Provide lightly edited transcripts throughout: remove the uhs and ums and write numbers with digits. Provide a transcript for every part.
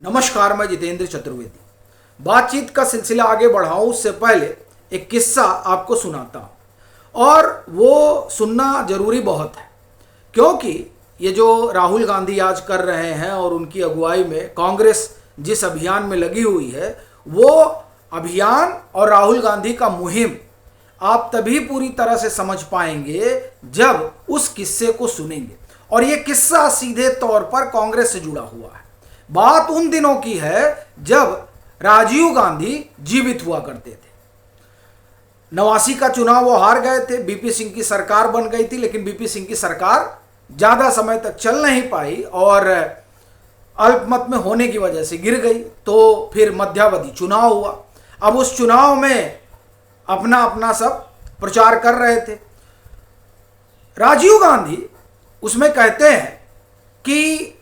नमस्कार, मैं जितेंद्र चतुर्वेदी। बातचीत का सिलसिला आगे बढ़ाऊं उससे पहले एक किस्सा आपको सुनाता हूं और वो सुनना जरूरी बहुत है, क्योंकि ये जो राहुल गांधी आज कर रहे हैं और उनकी अगुवाई में कांग्रेस जिस अभियान में लगी हुई है, वो अभियान और राहुल गांधी का मुहिम आप तभी पूरी तरह से समझ पाएंगे जब उस किस्से को सुनेंगे। और ये किस्सा सीधे तौर पर कांग्रेस से जुड़ा हुआ है। बात उन दिनों की है जब राजीव गांधी जीवित हुआ करते थे। 89 का चुनाव वो हार गए थे, बीपी सिंह की सरकार बन गई थी, लेकिन बीपी सिंह की सरकार ज्यादा समय तक चल नहीं पाई और अल्पमत में होने की वजह से गिर गई। तो फिर मध्यावधि चुनाव हुआ। अब उस चुनाव में अपना अपना सब प्रचार कर रहे थे। राजीव गांधी उसमें कहते हैं कि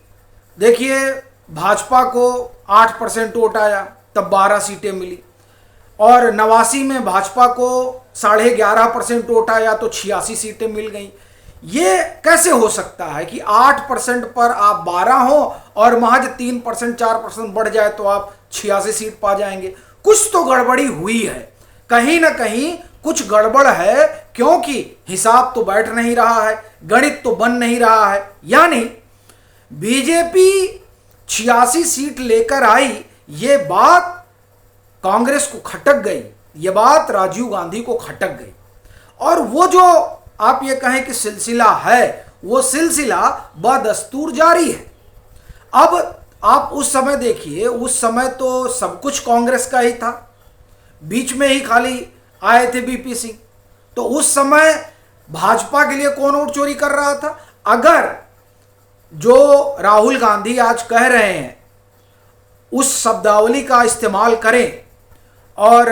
देखिए, भाजपा को 8% वोट आया, तब 12 सीटें मिली, और 89 में भाजपा को 11.5% वोट आया तो 86 सीटें मिल गई। ये कैसे हो सकता है कि 8% पर आप 12 हो और महज 3% 4% बढ़ जाए तो आप 86 सीट पा जाएंगे? कुछ तो गड़बड़ी हुई है, कहीं ना कहीं कुछ गड़बड़ है, क्योंकि हिसाब तो बैठ नहीं रहा है, गणित तो बन नहीं रहा है। यानी बीजेपी 86 सीट लेकर आई, ये बात कांग्रेस को खटक गई, ये बात राजीव गांधी को खटक गई। और वो जो आप ये कहें कि सिलसिला है, वो सिलसिला बदस्तूर जारी है। अब आप उस समय देखिए, उस समय तो सब कुछ कांग्रेस का ही था, बीच में ही खाली आए थे बीपी सिंह। तो उस समय भाजपा के लिए कौन वोट चोरी कर रहा था? अगर जो राहुल गांधी आज कह रहे हैं उस शब्दावली का इस्तेमाल करें और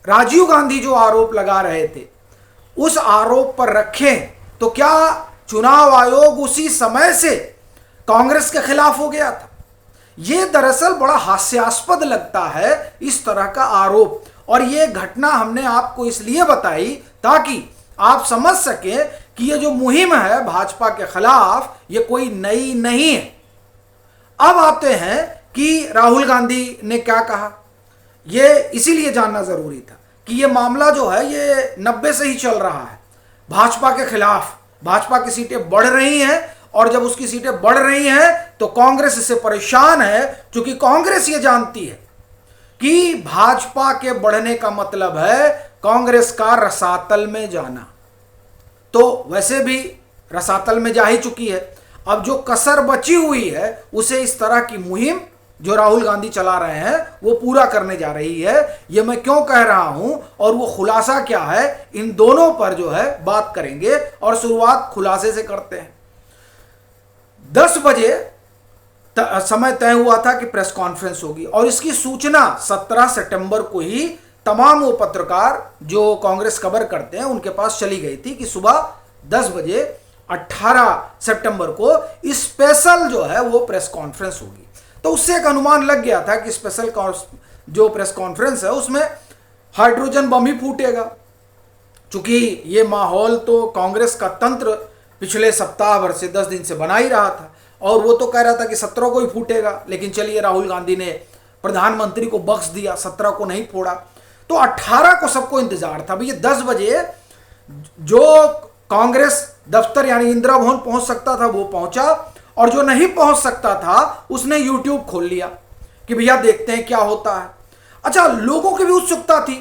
राजीव गांधी जो आरोप लगा रहे थे उस आरोप पर रखें, तो क्या चुनाव आयोग उसी समय से कांग्रेस के खिलाफ हो गया था? यह दरअसल बड़ा हास्यास्पद लगता है इस तरह का आरोप। और यह घटना हमने आपको इसलिए बताई ताकि आप समझ सकें कि ये जो मुहिम है भाजपा के खिलाफ, ये कोई नई नहीं है। अब आते हैं कि राहुल गांधी ने क्या कहा। ये इसीलिए जानना जरूरी था कि ये मामला जो है ये 90 से ही चल रहा है भाजपा के खिलाफ। भाजपा की सीटें बढ़ रही हैं, और जब उसकी सीटें बढ़ रही हैं तो कांग्रेस इससे परेशान है, क्योंकि कांग्रेस ये जानती है कि भाजपा के बढ़ने का मतलब है कांग्रेस का रसातल में जाना। तो वैसे भी रसातल में जा ही चुकी है। अब जो कसर बची हुई है उसे इस तरह की मुहिम जो राहुल गांधी चला रहे हैं वो पूरा करने जा रही है। ये मैं क्यों कह रहा हूं और वो खुलासा क्या है, इन दोनों पर जो है बात करेंगे। और शुरुआत खुलासे से करते हैं। 10 बजे समय तय हुआ था कि प्रेस कॉन्फ्रेंस होगी, और इसकी सूचना 17 सितंबर को ही तमाम वो पत्रकार जो कांग्रेस कवर करते हैं उनके पास चली गई थी कि सुबह 10 बजे 18 सितंबर को स्पेशल जो है वो प्रेस कॉन्फ्रेंस होगी। तो उससे एक अनुमान लग गया था कि स्पेशल जो प्रेस कॉन्फ्रेंस है उसमें हाइड्रोजन बम ही फूटेगा, चूंकि ये माहौल तो कांग्रेस का तंत्र पिछले सप्ताह भर से 10 दिन से बना ही रहा था, और वो तो कह रहा था कि 17 को ही फूटेगा। लेकिन चलिए, राहुल गांधी ने प्रधानमंत्री को बख्श दिया, 17 को नहीं फोड़ा, तो 18 को सबको इंतजार था। भैया 10 बजे जो कांग्रेस दफ्तर यानी इंदिरा भवन पहुंच सकता था वो पहुंचा, और जो नहीं पहुंच सकता था उसने यूट्यूब खोल लिया कि भैया देखते हैं क्या होता है। अच्छा, लोगों की भी उत्सुकता थी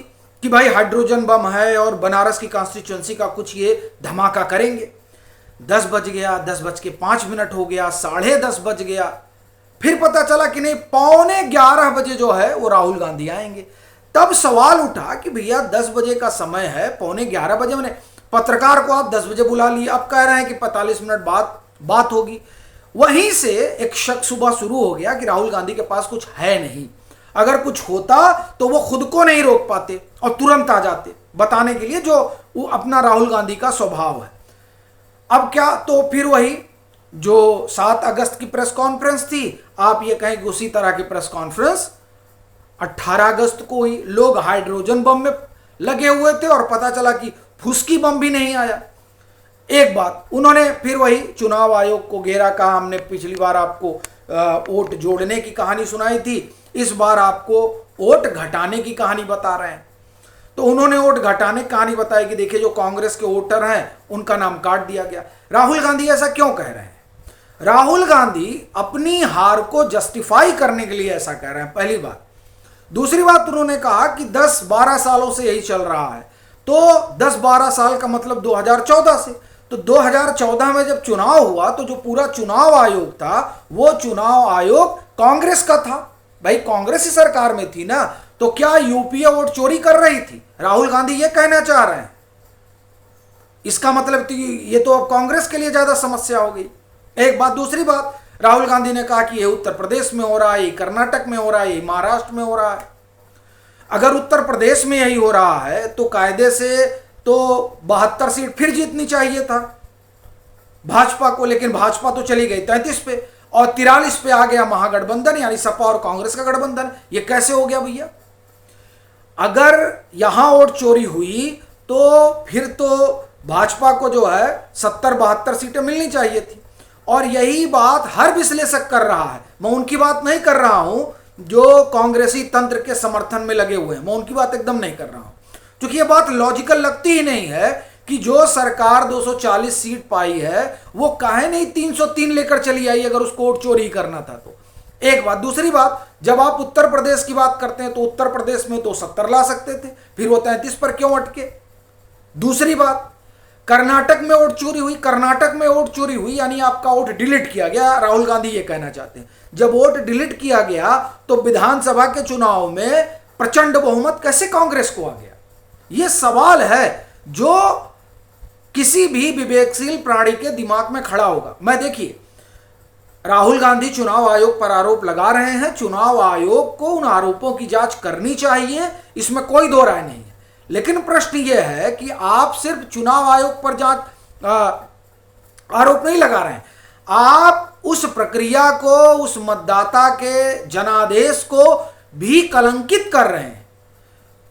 कि भाई हाइड्रोजन बम है और बनारस की कॉन्स्टिट्यूएंसी का कुछ ये धमाका करेंगे। 10 बज गया, 10:05 हो गया, 10:30 बज गया, फिर पता चला कि नहीं 11:45 बजे जो है वो राहुल गांधी आएंगे। तब सवाल उठा कि भैया 10 बजे का समय है, 11:45 बजे, मैंने पत्रकार को आप 10 बजे बुला लिए, अब कह रहे हैं कि 45 मिनट बाद बात होगी। वहीं से एक शक सुबह शुरू हो गया कि राहुल गांधी के पास कुछ है नहीं। अगर कुछ होता तो वो खुद को नहीं रोक पाते और तुरंत आ जाते बताने के लिए, जो वो अपना राहुल गांधी का स्वभाव है। अब क्या, तो फिर वही जो 7 अगस्त की प्रेस कॉन्फ्रेंस थी, आप ये कहें कि उसी तरह की प्रेस कॉन्फ्रेंस 18 अगस्त को ही। लोग हाइड्रोजन बम में लगे हुए थे और पता चला कि फुसकी बम भी नहीं आया। एक बात, उन्होंने फिर वही चुनाव आयोग को घेरा, कहा हमने पिछली बार आपको वोट जोड़ने की कहानी सुनाई थी, इस बार आपको वोट घटाने की कहानी बता रहे हैं। तो उन्होंने वोट घटाने की कहानी बताई कि देखिए जो कांग्रेस के वोटर हैं उनका नाम काट दिया गया। राहुल गांधी ऐसा क्यों कह रहे हैं? राहुल गांधी अपनी हार को जस्टिफाई करने के लिए ऐसा कह रहे हैं, पहली बात। दूसरी बात, उन्होंने कहा कि 10-12 सालों से यही चल रहा है। तो 10-12 साल का मतलब 2014 से, तो 2014 में जब चुनाव हुआ तो जो पूरा चुनाव आयोग था वो चुनाव आयोग कांग्रेस का था। भाई कांग्रेस ही सरकार में थी ना, तो क्या यूपीए वोट चोरी कर रही थी? राहुल गांधी ये कहना चाह रहे हैं। इसका मतलब तो ये तो अब कांग्रेस के लिए ज्यादा समस्या हो गई, एक बात। दूसरी बात, राहुल गांधी ने कहा कि ये उत्तर प्रदेश में हो रहा है, कर्नाटक में हो रहा है, महाराष्ट्र में हो रहा है। अगर उत्तर प्रदेश में यही हो रहा है तो कायदे से तो 72 सीट फिर जीतनी चाहिए था भाजपा को, लेकिन भाजपा तो चली गई 33 पे और 43 पे आ गया महागठबंधन, यानी सपा और कांग्रेस का गठबंधन। ये कैसे हो गया भैया? अगर यहां वोट चोरी हुई तो फिर तो भाजपा को जो है 70-72 सीटें मिलनी चाहिए थी। और यही बात हर विश्लेषक कर रहा है। मैं उनकी बात नहीं कर रहा हूं जो कांग्रेसी तंत्र के समर्थन में लगे हुए हैं, मैं उनकी बात एकदम नहीं कर रहा हूं, क्योंकि ये बात लॉजिकल लगती ही नहीं है कि जो सरकार 240 सीट पाई है वो काहे नहीं 303 लेकर चली आई अगर उसको वोट चोरी करना था तो। एक बात। दूसरी बात, जब आप उत्तर प्रदेश की बात करते हैं तो उत्तर प्रदेश में तो 70 ला सकते थे, फिर वो 33 पर क्यों अटके? दूसरी बात, कर्नाटक में वोट चोरी हुई, कर्नाटक में वोट चोरी हुई यानी आपका वोट डिलीट किया गया। राहुल गांधी ये कहना चाहते हैं जब वोट डिलीट किया गया तो विधानसभा के चुनाव में प्रचंड बहुमत कैसे कांग्रेस को आ गया? ये सवाल है जो किसी भी विवेकशील प्राणी के दिमाग में खड़ा होगा। मैं देखिए, राहुल गांधी चुनाव आयोग पर आरोप लगा रहे हैं, चुनाव आयोग को उन आरोपों की जांच करनी चाहिए, इसमें कोई दो राय नहीं है। लेकिन प्रश्न यह है कि आप सिर्फ चुनाव आयोग पर जांच आरोप नहीं लगा रहे हैं, आप उस प्रक्रिया को, उस मतदाता के जनादेश को भी कलंकित कर रहे हैं।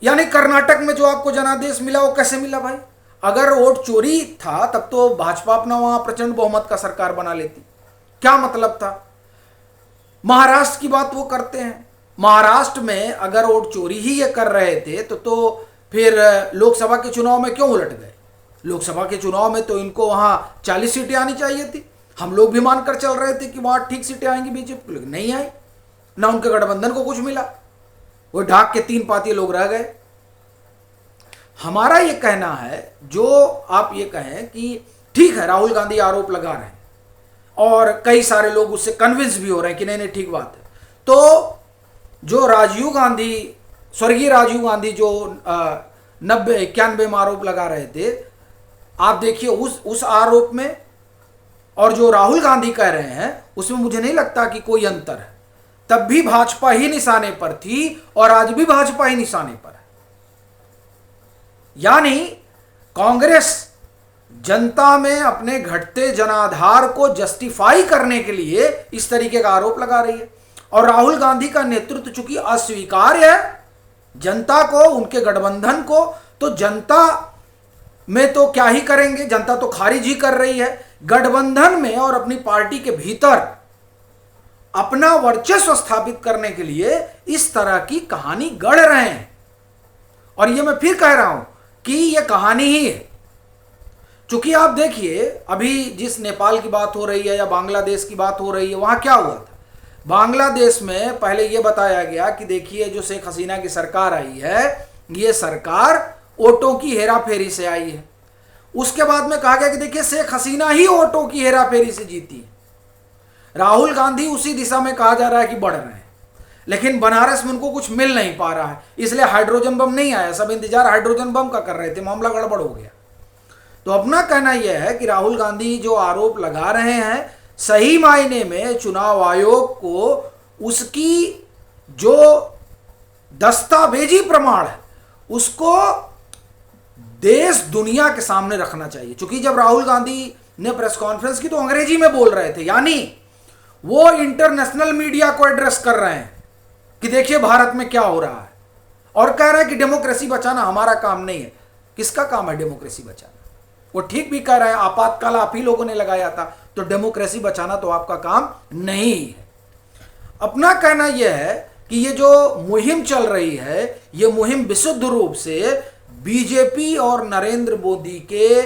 यानी कर्नाटक में जो आपको जनादेश मिला वो कैसे मिला भाई? अगर वोट चोरी था तब तो भाजपा अपना वहां प्रचंड बहुमत का सरकार बना लेती, क्या मतलब था? महाराष्ट्र की बात वो करते हैं, महाराष्ट्र में अगर वोट चोरी ही ये कर रहे थे तो फिर लोकसभा के चुनाव में क्यों उलट गए? लोकसभा के चुनाव में तो इनको वहां 40 सीटें आनी चाहिए थी। हम लोग भी मानकर चल रहे थे कि वहां ठीक सीटें आएंगी बीजेपी को, लेकिन नहीं आई, ना उनके गठबंधन को कुछ मिला, वो ढाक के 3 पातिये लोग रह गए। हमारा ये कहना है, जो आप ये कहें कि ठीक है राहुल गांधी आरोप लगा रहे हैं और कई सारे लोग उससे कन्विंस भी हो रहे हैं कि नहीं नहीं ठीक बात है, तो जो राजीव गांधी, स्वर्गीय राजीव गांधी जो 90-91 में आरोप लगा रहे थे, आप देखिए उस आरोप में और जो राहुल गांधी कह रहे हैं उसमें मुझे नहीं लगता कि कोई अंतर है। तब भी भाजपा ही निशाने पर थी और आज भी भाजपा ही निशाने पर है। यानी कांग्रेस जनता में अपने घटते जनाधार को जस्टिफाई करने के लिए इस तरीके का आरोप लगा रही है, और राहुल गांधी का नेतृत्व चूंकि अस्वीकार्य है जनता को, उनके गठबंधन को, तो जनता में तो क्या ही करेंगे, जनता तो खारिज ही कर रही है। गठबंधन में और अपनी पार्टी के भीतर अपना वर्चस्व स्थापित करने के लिए इस तरह की कहानी गढ़ रहे हैं। और यह मैं फिर कह रहा हूं कि यह कहानी ही है, चूंकि आप देखिए अभी जिस नेपाल की बात हो रही है या बांग्लादेश की बात हो रही है, वहां क्या हुआ था? बांग्लादेश में पहले यह बताया गया कि देखिए जो शेख हसीना की सरकार आई है, यह सरकार वोटों की हेराफेरी से आई है। उसके बाद में कहा गया कि देखिए शेख हसीना ही वोटों की हेराफेरी से जीती है। राहुल गांधी उसी दिशा में कहा जा रहा है कि बढ़ रहे हैं, लेकिन बनारस में उनको कुछ मिल नहीं पा रहा है, इसलिए हाइड्रोजन बम नहीं आया। सब इंतजार हाइड्रोजन बम का कर रहे थे, मामला गड़बड़ हो गया। तो अपना कहना यह है कि राहुल गांधी जो आरोप लगा रहे हैं, सही मायने में चुनाव आयोग को उसकी जो दस्तावेजी प्रमाण है उसको देश दुनिया के सामने रखना चाहिए। क्योंकि जब राहुल गांधी ने प्रेस कॉन्फ्रेंस की तो अंग्रेजी में बोल रहे थे, यानी वो इंटरनेशनल मीडिया को एड्रेस कर रहे हैं कि देखिए भारत में क्या हो रहा है, और कह रहे हैं कि डेमोक्रेसी बचाना हमारा काम नहीं है। किसका काम है डेमोक्रेसी बचाना? वो ठीक भी कह रहे हैं, आपातकाल आप ही लोगों ने लगाया था, तो डेमोक्रेसी बचाना तो आपका काम नहीं है। अपना कहना यह है कि ये जो मुहिम चल रही है, ये मुहिम विशुद्ध रूप से बीजेपी और नरेंद्र मोदी के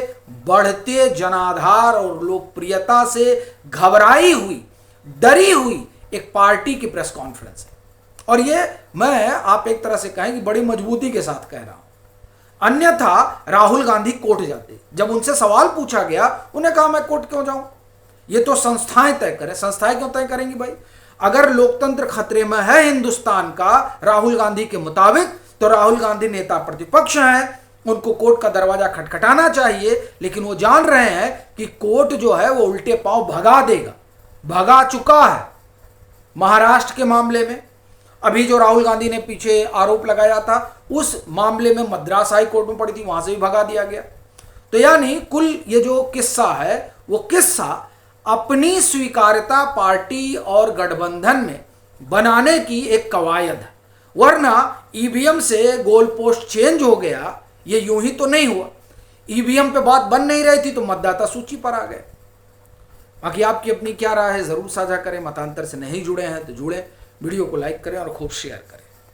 बढ़ते जनाधार और लोकप्रियता से घबराई हुई, डरी हुई एक पार्टी की प्रेस कॉन्फ्रेंस है। और ये मैं आप एक तरह से कहें कि बड़ी मजबूती के साथ कह रहा हूं। अन्यथा राहुल गांधी कोर्ट जाते। जब उनसे सवाल पूछा गया, उन्हें कहा मैं कोर्ट क्यों जाऊं, ये तो संस्थाएं तय करें। संस्थाएं क्यों तय करेंगी भाई? अगर लोकतंत्र खतरे में है हिंदुस्तान का राहुल गांधी के मुताबिक, तो राहुल गांधी नेता प्रतिपक्ष हैं, उनको कोर्ट का दरवाजा खटखटाना चाहिए। लेकिन वो जान रहे हैं कि कोर्ट जो है वो उल्टे पांव भगा देगा, भगा चुका है। महाराष्ट्र के मामले में अभी जो राहुल गांधी ने पीछे आरोप लगाया था, उस मामले में मद्रास हाई कोर्ट में पड़ी थी, वहां से भी भगा दिया गया। तो यानी कुल ये जो किस्सा है, वो किस्सा अपनी स्वीकार्यता पार्टी और गठबंधन में बनाने की एक कवायद है। वरना ईवीएम से गोल पोस्ट चेंज हो गया, ये यूं ही तो नहीं हुआ। ईवीएम पे बात बन नहीं रही थी तो मतदाता सूची पर आ गए। बाकी आपकी अपनी क्या राय है, जरूर साझा करें। मतांतर से नहीं जुड़े हैं तो जुड़ें, वीडियो को लाइक करें और खूब शेयर करें।